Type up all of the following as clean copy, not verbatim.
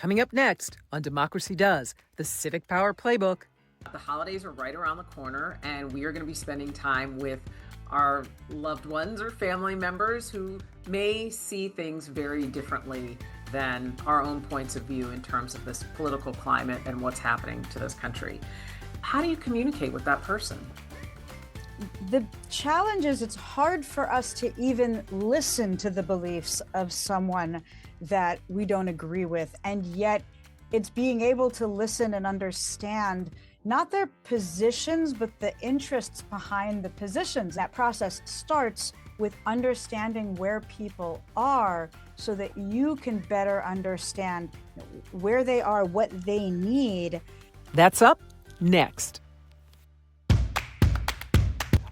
Coming up next on Democracy Does, the Civic Power Playbook. The holidays are right around the corner, and we are going to be spending time with our loved ones or family members who may see things very differently than our own points of view in terms of this political climate and what's happening to this country. How do you communicate with that person? The challenge is it's hard for us to even listen to the beliefs of someone that we don't agree with, and yet it's being able to listen and understand not their positions, but the interests behind the positions. That process starts with understanding where people are so that you can better understand where they are, what they need. That's up next.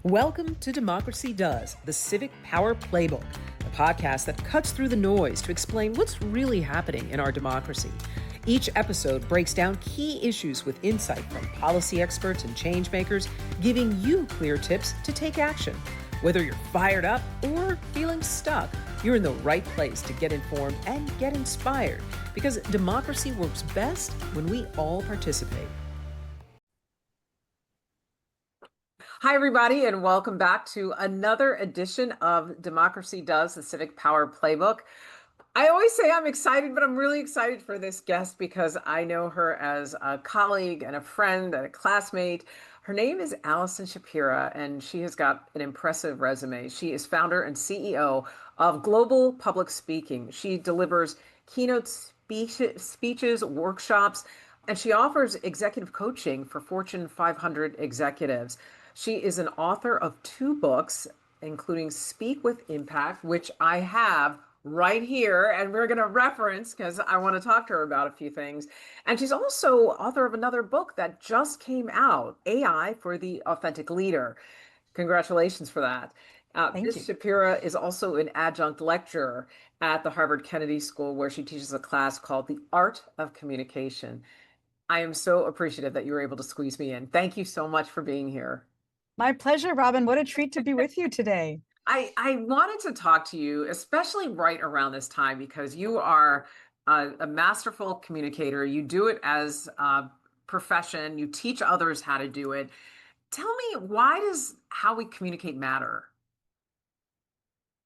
Welcome to Democracy Does, the Civic Power Playbook, a podcast that cuts through the noise to explain what's really happening in our democracy. Each episode breaks down key issues with insight from policy experts and change makers, giving you clear tips to take action. Whether you're fired up or feeling stuck, you're in the right place to get informed and get inspired, because democracy works best when we all participate. Hi, everybody, and welcome back to another edition of Democracy Does, the Civic Power Playbook. I always say I'm excited, but I'm really excited for this guest because I know her as a colleague and a friend and a classmate. Her name is Allison Shapira, and she has got an impressive resume. She is founder and CEO of Global Public Speaking. She delivers keynote speeches, workshops, and she offers executive coaching for Fortune 500 executives. She is an author of 2 books, including Speak with Impact, which I have right here, and we're going to reference because I want to talk to her about a few things. And she's also author of another book that just came out, AI for the Authentic Leader. Congratulations for that. Ms. Shapira is also an adjunct lecturer at the Harvard Kennedy School, where she teaches a class called The Art of Communication. I am so appreciative that you were able to squeeze me in. Thank you so much for being here. My pleasure, Robin. What a treat to be with you today. I wanted to talk to you, especially right around this time, because you are a masterful communicator. You do it as a profession. You teach others how to do it. Tell me, why does how we communicate matter?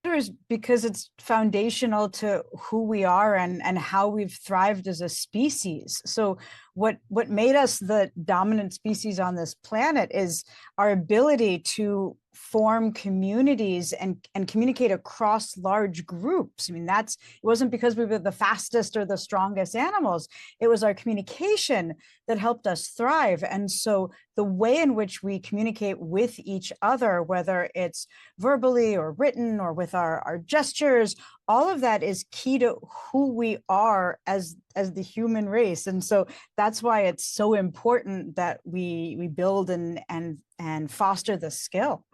Is because it's foundational to who we are and how we've thrived as a species. So what made us the dominant species on this planet is our ability to form communities and communicate across large groups. I mean, it wasn't because we were the fastest or the strongest animals. It was our communication that helped us thrive. And so the way in which we communicate with each other, whether it's verbally or written or with our gestures, all of that is key to who we are as the human race. And so that's why it's so important that we build and foster the skill.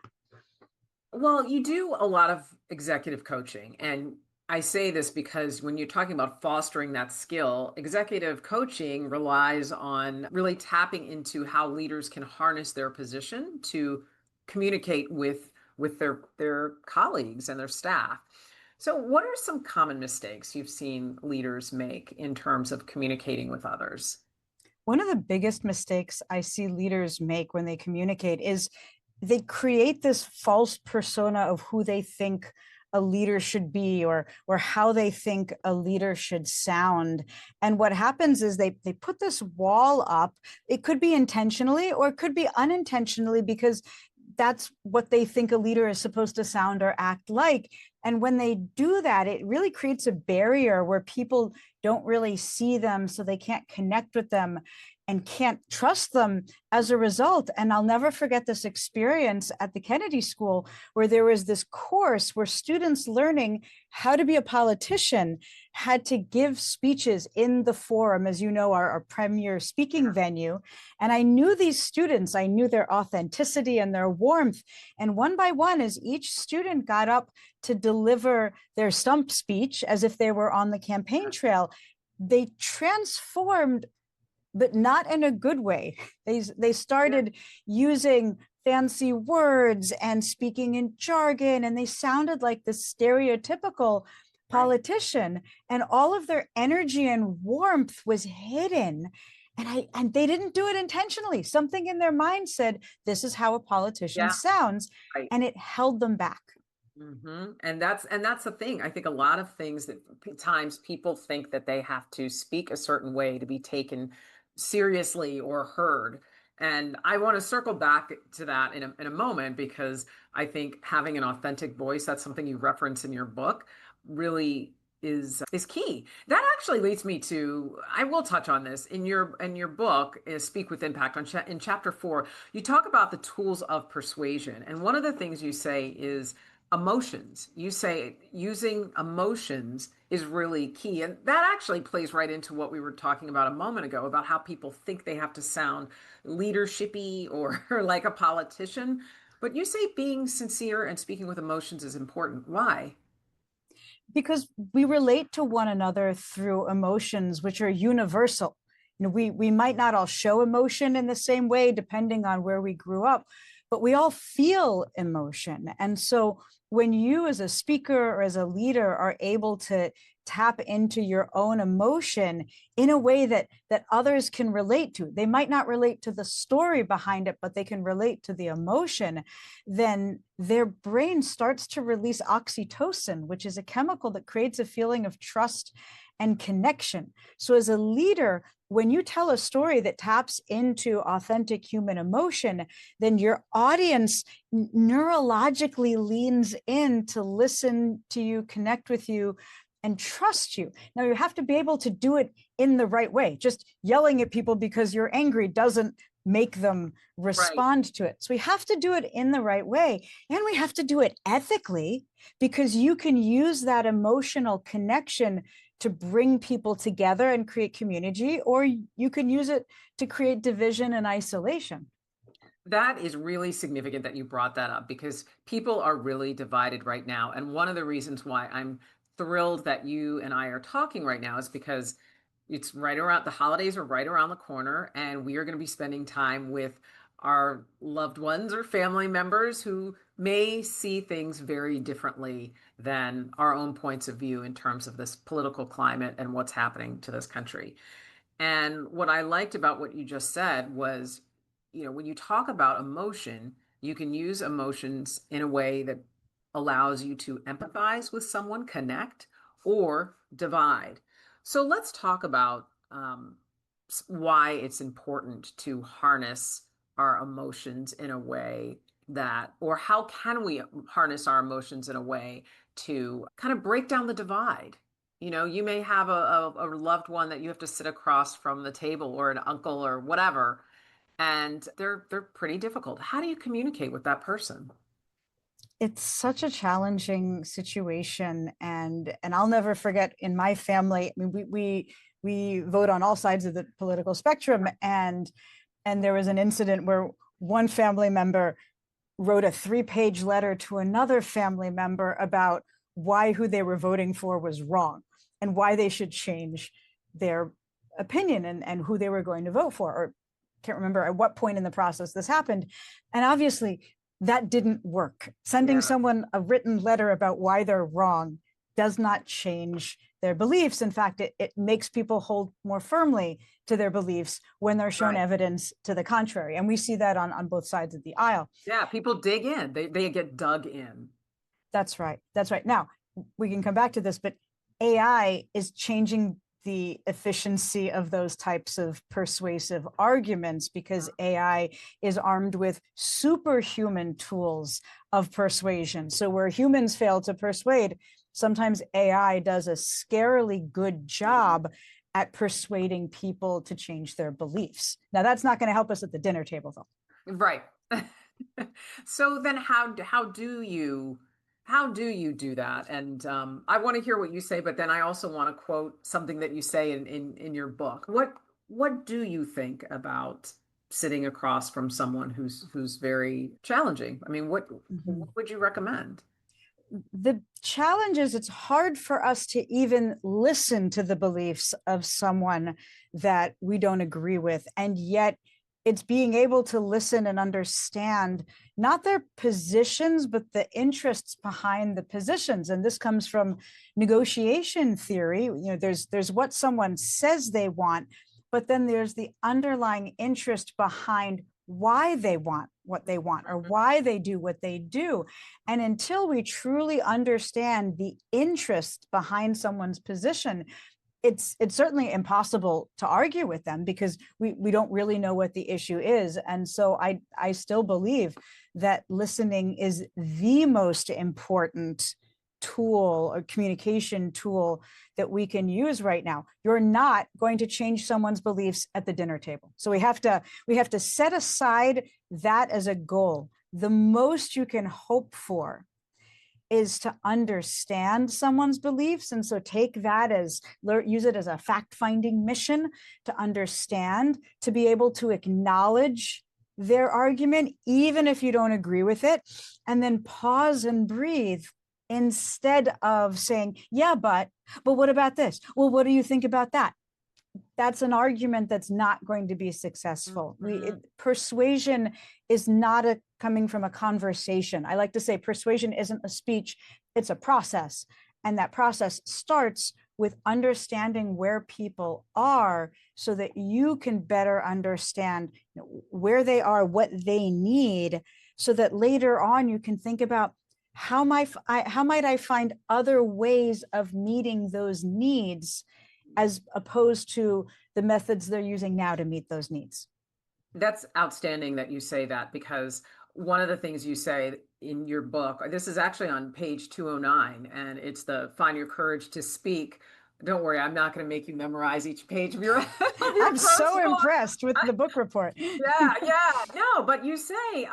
Well, you do a lot of executive coaching, and I say this because when you're talking about fostering that skill, executive coaching relies on really tapping into how leaders can harness their position to communicate with their colleagues and their staff. So what are some common mistakes you've seen leaders make in terms of communicating with others? One of the biggest mistakes I see leaders make when they communicate is they create this false persona of who they think a leader should be or how they think a leader should sound. And what happens is they put this wall up. It could be intentionally or it could be unintentionally, because that's what they think a leader is supposed to sound or act like. And when they do that, it really creates a barrier where people don't really see them, so they can't connect with them and can't trust them as a result. And I'll never forget this experience at the Kennedy School, where there was this course where students learning how to be a politician had to give speeches in the forum, as you know, our premier speaking venue. And I knew these students, I knew their authenticity and their warmth. And one by one, as each student got up to deliver their stump speech as if they were on the campaign trail, they transformed, but not in a good way. They started using fancy words and speaking in jargon, and they sounded like the stereotypical politician, and all of their energy and warmth was hidden. And they didn't do it intentionally. Something in their mind said, this is how a politician sounds, right. and it held them back. And that's the thing. I think a lot of things that times people think that they have to speak a certain way to be taken seriously or heard. And I want to circle back to that in a moment, because I think having an authentic voice, that's something you reference in your book, really is key. That actually leads me to, I will touch on this in your book, Speak with Impact. In chapter 4, you talk about the tools of persuasion, and one of the things you say is emotions. You say using emotions is really key. And that actually plays right into what we were talking about a moment ago, about how people think they have to sound leadershipy or like a politician. But you say being sincere and speaking with emotions is important. Why? Because we relate to one another through emotions, which are universal. We might not all show emotion in the same way, depending on where we grew up, but we all feel emotion. And so when you as a speaker or as a leader are able to tap into your own emotion in a way that others can relate to, they might not relate to the story behind it, but they can relate to the emotion, then their brain starts to release oxytocin, which is a chemical that creates a feeling of trust and connection. So as a leader, when you tell a story that taps into authentic human emotion, then your audience neurologically leans in to listen to you, connect with you, and trust you. Now, you have to be able to do it in the right way. Just yelling at people because you're angry doesn't make them respond to it. So we have to do it in the right way. And we have to do it ethically, because you can use that emotional connection to bring people together and create community, or you can use it to create division and isolation. That is really significant that you brought that up, because people are really divided right now. And one of the reasons why I'm thrilled that you and I are talking right now is because it's right around, the holidays are right around the corner, and we are going to be spending time with our loved ones or family members who may see things very differently than our own points of view in terms of this political climate and what's happening to this country. And what I liked about what you just said was, when you talk about emotion, you can use emotions in a way that allows you to empathize with someone, connect, or divide. So let's talk about why it's important to harness our emotions in a way that, or how can we harness our emotions in a way to kind of break down the divide. You may have a loved one that you have to sit across from the table, or an uncle or whatever, and they're pretty difficult. How do you communicate with that person? It's such a challenging situation, and I'll never forget, in my family, I mean, we vote on all sides of the political spectrum, and there was an incident where one family member wrote a 3-page letter to another family member about why who they were voting for was wrong, and why they should change their opinion, and who they were going to vote for. Or can't remember at what point in the process this happened. And obviously that didn't work. Sending someone a written letter about why they're wrong does not change their beliefs. In fact, it makes people hold more firmly to their beliefs when they're shown evidence to the contrary. And we see that on both sides of the aisle. Yeah, people dig in. They get dug in. That's right. That's right. Now, we can come back to this, but AI is changing the efficiency of those types of persuasive arguments, because AI is armed with superhuman tools of persuasion. So where humans fail to persuade, sometimes AI does a scarily good job at persuading people to change their beliefs. Now, that's not going to help us at the dinner table, though. Right. So then how do you do that? And I want to hear what you say, but then I also want to quote something that you say in your book. What do you think about sitting across from someone who's very challenging? I mean, what would you recommend? The challenge is it's hard for us to even listen to the beliefs of someone that we don't agree with. And yet it's being able to listen and understand not their positions, but the interests behind the positions. And this comes from negotiation theory. There's what someone says they want, but then there's the underlying interest behind why they want what they want or why they do what they do. And until we truly understand the interest behind someone's position, it's certainly impossible to argue with them because we don't really know what the issue is. And so I still believe that listening is the most important tool or communication tool that we can use right now. You're not going to change someone's beliefs at the dinner table. So we have to set aside that as a goal. The most you can hope for is to understand someone's beliefs. And so take that use it as a fact-finding mission to understand, to be able to acknowledge their argument, even if you don't agree with it, and then pause and breathe instead of saying, yeah, but what about this? Well, what do you think about that? That's an argument that's not going to be successful. Persuasion is not coming from a conversation. I like to say persuasion isn't a speech, it's a process. And that process starts with understanding where people are so that you can better understand where they are, what they need, so that later on you can think about how might I find other ways of meeting those needs as opposed to the methods they're using now to meet those needs. That's outstanding that you say that, because one of the things you say in your book, this is actually on page 209, and it's the Find Your Courage to Speak. Don't worry, I'm not going to make you memorize each page of your I'm so impressed with the book report. Yeah. No, but you say,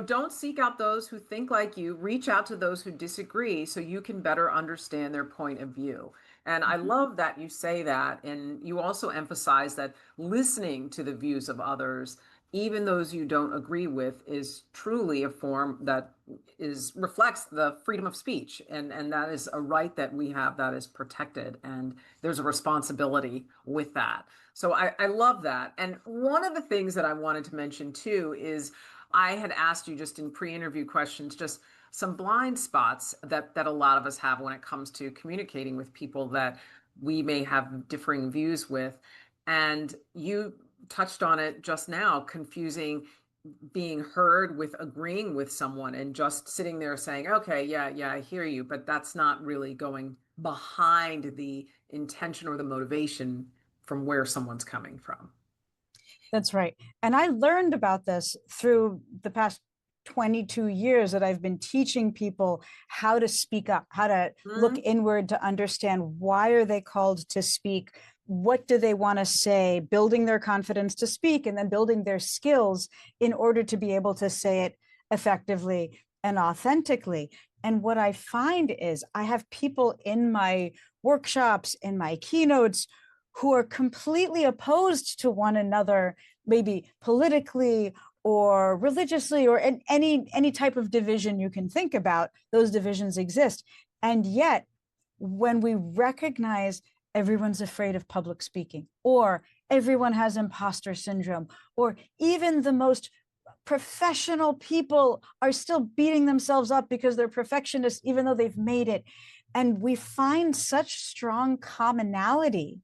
don't seek out those who think like you, reach out to those who disagree so you can better understand their point of view. And I love that you say that. And you also emphasize that listening to the views of others, even those you don't agree with, is truly a form that reflects the freedom of speech. And that is a right that we have that is protected. And there's a responsibility with that. So I love that. And one of the things that I wanted to mention too is I had asked you just in pre-interview questions, just some blind spots that a lot of us have when it comes to communicating with people that we may have differing views with. And you touched on it just now, confusing being heard with agreeing with someone and just sitting there saying, okay, yeah, I hear you, but that's not really going behind the intention or the motivation from where someone's coming from. That's right. And I learned about this through the past 22 years that I've been teaching people how to speak up, how to look inward to understand why are they called to speak, what do they want to say, building their confidence to speak, and then building their skills in order to be able to say it effectively and authentically. And what I find is I have people in my workshops, in my keynotes, who are completely opposed to one another, maybe politically or religiously or in any type of division you can think about. Those divisions exist. And yet, when we recognize everyone's afraid of public speaking, or everyone has imposter syndrome, or even the most professional people are still beating themselves up because they're perfectionists, even though they've made it. And we find such strong commonality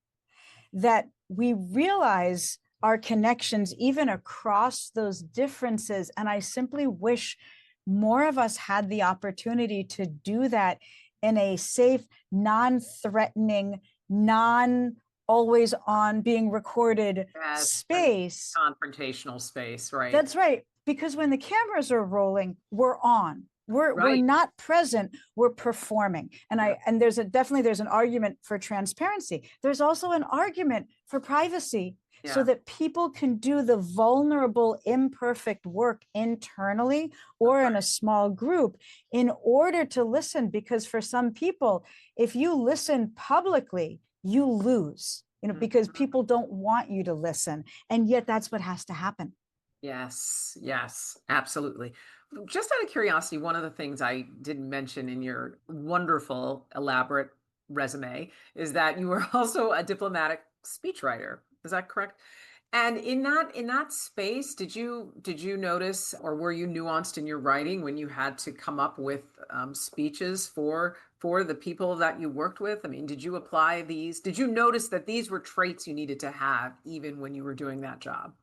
that we realize our connections even across those differences. And I simply wish more of us had the opportunity to do that in a safe, non-threatening, non-always on being recorded space. Confrontational space, right? That's right. Because when the cameras are rolling, we're on. We're not present, we're performing. And there's an argument for transparency. There's also an argument for privacy, so that people can do the vulnerable, imperfect work internally or in a small group in order to listen. Because for some people, if you listen publicly, you lose, because people don't want you to listen. And yet that's what has to happen. Yes, absolutely. Just out of curiosity, one of the things I didn't mention in your wonderful, elaborate resume is that you were also a diplomatic speechwriter. Is that correct? And in that space, did you notice, or were you nuanced in your writing when you had to come up with speeches for the people that you worked with? I mean, did you apply these? Did you notice that these were traits you needed to have even when you were doing that job?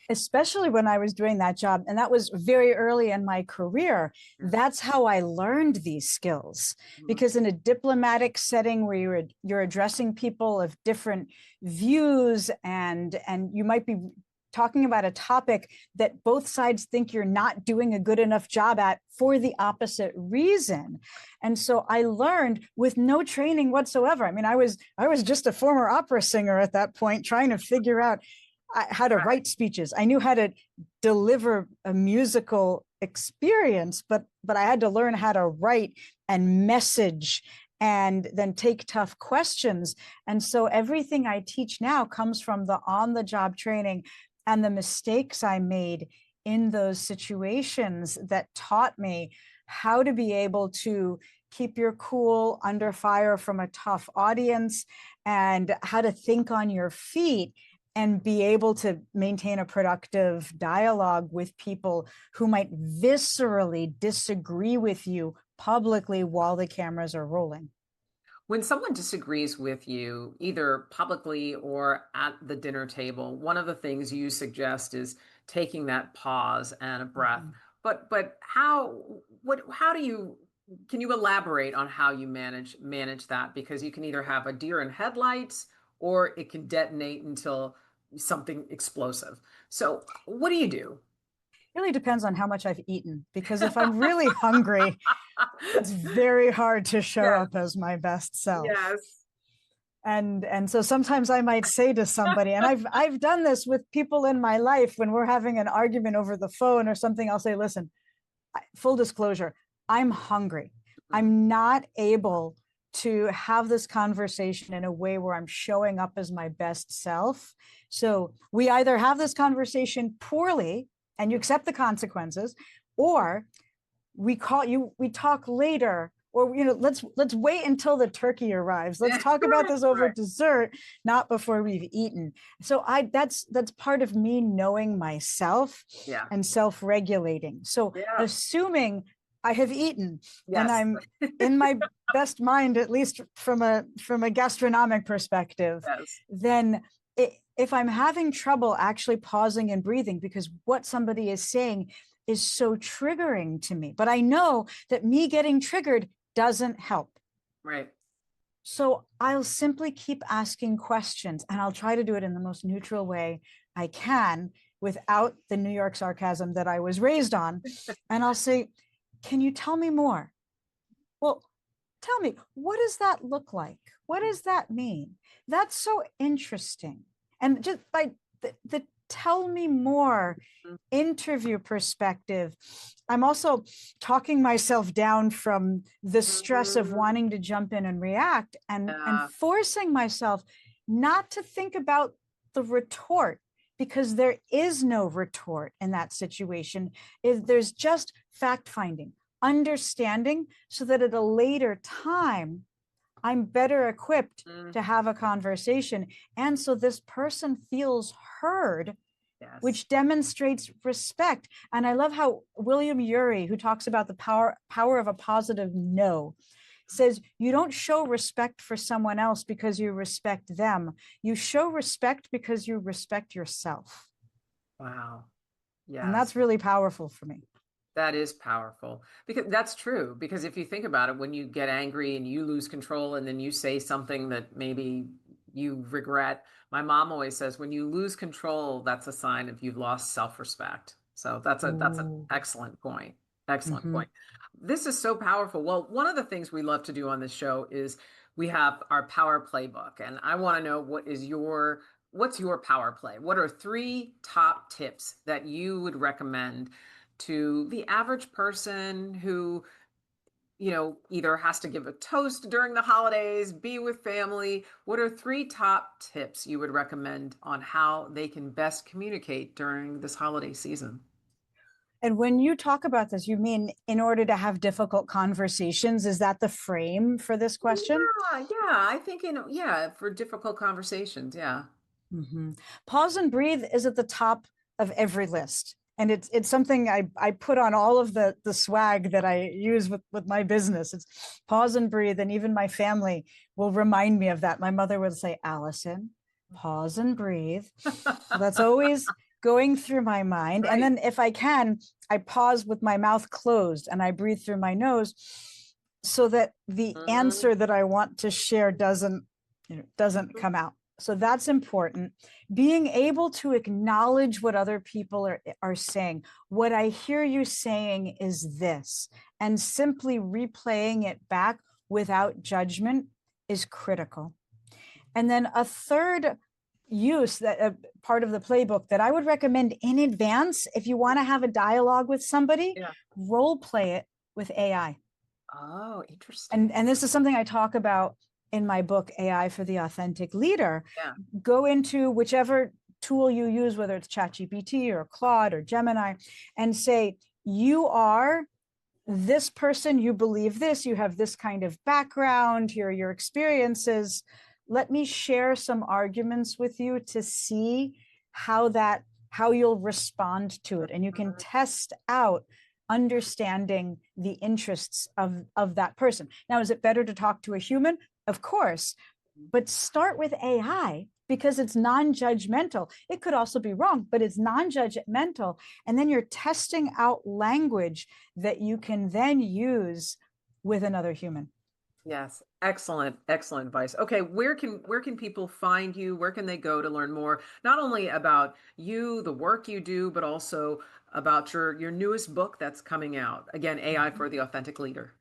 Especially when I was doing that job. And that was very early in my career. Yeah. That's how I learned these skills. Mhm. Because in a diplomatic setting where you're addressing people of different views, and you might be talking about a topic that both sides think you're not doing a good enough job at for the opposite reason. And so I learned with no training whatsoever. I mean, I was just a former opera singer at that point, trying to figure out how to write speeches. I knew how to deliver a musical experience, but I had to learn how to write and message and then take tough questions. And so everything I teach now comes from the on-the-job training and the mistakes I made in those situations that taught me how to be able to keep your cool under fire from a tough audience, and how to think on your feet and be able to maintain a productive dialogue with people who might viscerally disagree with you publicly while the cameras are rolling. When someone disagrees with you, either publicly or at the dinner table, one of the things you suggest is taking that pause and a breath. Mhm. But how do you, can you elaborate on how you manage that? Because you can either have a deer in headlights or it can detonate until something explosive. So what do you do? It really depends on how much I've eaten, because if I'm really hungry, it's very hard to show Yes, up as my best self. yes. And so sometimes I might say to somebody, and I've done this with people in my life when we're having an argument over the phone or something, I'll say, listen, full disclosure, I'm hungry. I'm not able to have this conversation in a way where I'm showing up as my best self. So we either have this conversation poorly and you accept the consequences, or we talk later, or let's wait until the turkey arrives. Let's talk about this over Right. dessert, not before we've eaten. So that's part of me knowing myself Yeah. and self-regulating. So Yeah. assuming I have eaten and Yes. I'm in my best mind, at least from a gastronomic perspective, Yes. then if I'm having trouble actually pausing and breathing because what somebody is saying is so triggering to me, but I know that me getting triggered doesn't help. Right. So I'll simply keep asking questions, and I'll try to do it in the most neutral way I can without the New York sarcasm that I was raised on. And I'll say, can you tell me more? Well, tell me, what does that look like? What does that mean? That's so interesting. And just by the tell me more interview perspective, I'm also talking myself down from the stress of wanting to jump in and react, and Yeah. forcing myself not to think about the retort, because there is no retort in that situation. There's just fact finding, understanding, so that at a later time I'm better equipped to have a conversation. And so this person feels heard, Yes. which demonstrates respect. And I love how William Ury, who talks about the power of a positive no, says you don't show respect for someone else because you respect them. You show respect because you respect yourself. Wow. And Yes. that's really powerful for me. That is powerful, because that's true. Because if you think about it, when you get angry and you lose control and then you say something that maybe you regret, my mom always says, when you lose control, that's a sign of you've lost self-respect. So that's an Ooh. excellent point. Excellent Mhm. point. This is so powerful. Well, one of the things we love to do on this show is we have our power playbook, and I want to know what's your power play? What are three top tips that you would recommend to the average person who, either has to give a toast during the holidays, be with family? What are three top tips you would recommend on how they can best communicate during this holiday season? And when you talk about this, you mean in order to have difficult conversations? Is that the frame for this question? Yeah, I think, yeah, for difficult conversations. Yeah. Pause and breathe is at the top of every list. And it's something I put on all of the swag that I use with my business. It's pause and breathe. And even my family will remind me of that. My mother would say, Allison, pause and breathe. So that's always going through my mind. Right. And then if I can, I pause with my mouth closed and I breathe through my nose so that the answer that I want to share doesn't come out. So that's important. Being able to acknowledge what other people are saying. What I hear you saying is this, and simply replaying it back without judgment is critical. And then a third use, that part of the playbook that I would recommend in advance, if you want to have a dialogue with somebody, role play it with AI. Oh, interesting. And this is something I talk about in my book, AI for the Authentic Leader. Go into whichever tool you use, whether it's ChatGPT or Claude or Gemini, and say, you are this person, you believe this, you have this kind of background, here are your experiences. Let me share some arguments with you to see how you'll respond to it. And you can test out understanding the interests of that person. Now, is it better to talk to a human? Of course, but start with AI because it's non-judgmental. It could also be wrong, but it's non-judgmental. And then you're testing out language that you can then use with another human. Yes. Excellent. Excellent advice. Okay. Where can people find you? Where can they go to learn more, not only about you, the work you do, but also about your newest book that's coming out? Again, AI for the Authentic Leader.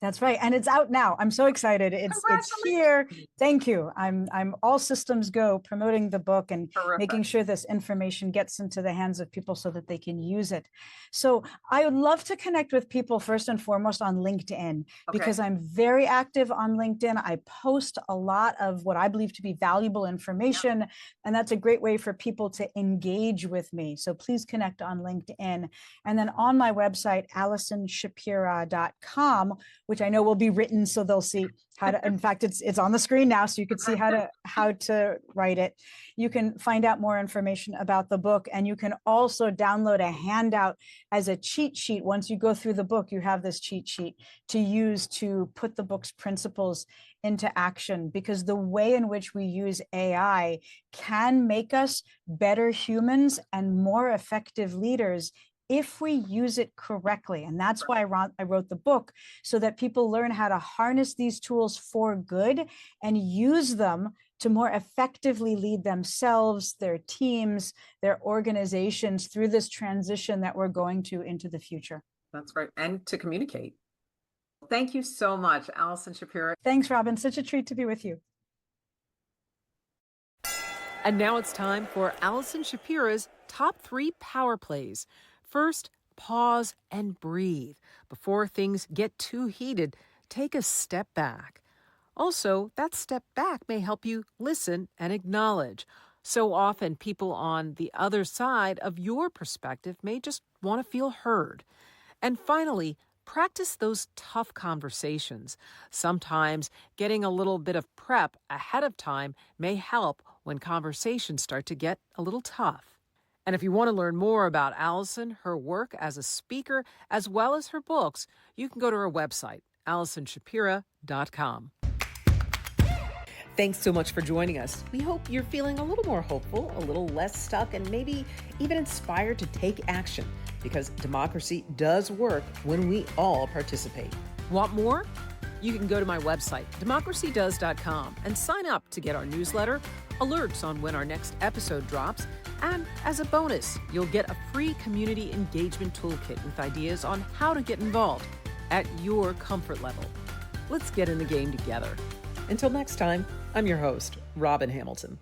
That's right. And it's out now. I'm so excited. It's here. Thank you. I'm all systems go promoting the book and making sure this information gets into the hands of people so that they can use it. So I would love to connect with people first and foremost on LinkedIn, because I'm very active on LinkedIn. I post a lot of what I believe to be valuable information, and that's a great way for people to engage with me. So please connect on LinkedIn. And then on my website, AllisonShapira.com, which I know will be written so they'll see how to, in fact, it's on the screen now, so you can see how to write it. You can find out more information about the book, and you can also download a handout as a cheat sheet. Once you go through the book, you have this cheat sheet to use to put the book's principles into action, because the way in which we use AI can make us better humans and more effective leaders if we use it correctly. And that's why I wrote the book, so that people learn how to harness these tools for good and use them to more effectively lead themselves, their teams, their organizations through this transition that we're going to into the future. That's right. And to communicate. Thank you so much, Allison Shapira. Thanks, Robin. Such a treat to be with you. And now it's time for Allison Shapira's top 3 power plays. First, pause and breathe. Before things get too heated, take a step back. Also, that step back may help you listen and acknowledge. So often, people on the other side of your perspective may just want to feel heard. And finally, practice those tough conversations. Sometimes getting a little bit of prep ahead of time may help when conversations start to get a little tough. And if you want to learn more about Allison, her work as a speaker, as well as her books, you can go to her website, AllisonShapira.com. Thanks so much for joining us. We hope you're feeling a little more hopeful, a little less stuck, and maybe even inspired to take action, because democracy does work when we all participate. Want more? You can go to my website, democracydoes.com, and sign up to get our newsletter, alerts on when our next episode drops, and as a bonus, you'll get a free community engagement toolkit with ideas on how to get involved at your comfort level. Let's get in the game together. Until next time, I'm your host, Robin Hamilton.